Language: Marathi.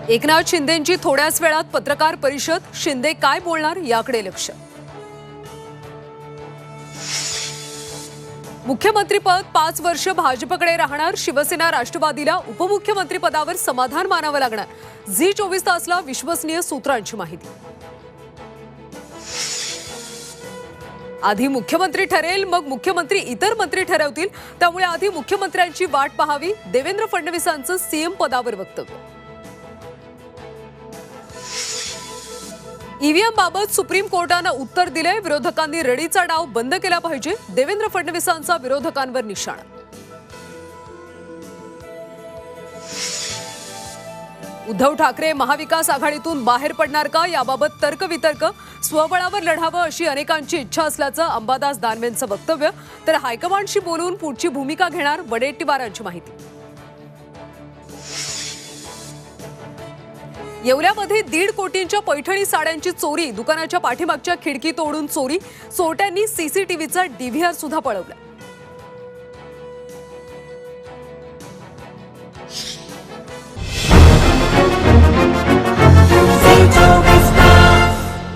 एकनाथ शिंदेंची थोड्याच वेळात पत्रकार परिषद, शिंदे काय बोलणार याकडे लक्ष. मुख्यमंत्रीपद 5 वर्ष भाजपकडे राहणार. शिवसेना राष्ट्रवादीला उपमुख्यमंत्री पदावर समाधान मानावं लागणार. झी 24 तासला विश्वसनीय सूत्रांची माहिती. आधी मुख्यमंत्री ठरेल, मग मुख्यमंत्री इतर मंत्री ठरवतील. त्यामुळे आधी मुख्यमंत्र्यांची वाट पाहावी. देवेंद्र फडणवीसांचं सीएम पदावर वक्तव्य. ईव्हीएम बाबत सुप्रीम कोर्टानं उत्तर दिले. विरोधकांनी रडीचा डाव बंद केला पाहिजे. देवेंद्र फडणवीसांचा विरोधकांवर निशाणा. उद्धव ठाकरे महाविकास आघाडीतून बाहेर पडणार का, याबाबत तर्कवितर्क. स्वबळावर लढावं अशी अनेकांची इच्छा असल्याचं अंबादास दानवेंचं वक्तव्य. तर हायकमांडशी बोलून पुढची भूमिका घेणार. वडेट्टीवारांची माहिती. येवल्यामध्ये 1.5 कोटींच्या पैठणी साड्यांची चोरी. दुकानाच्या पाठीमागच्या खिडकी तोडून चोरी. चोरट्यांनी सीसीटीव्हीचा डीव्हीआर सुद्धा पळवला.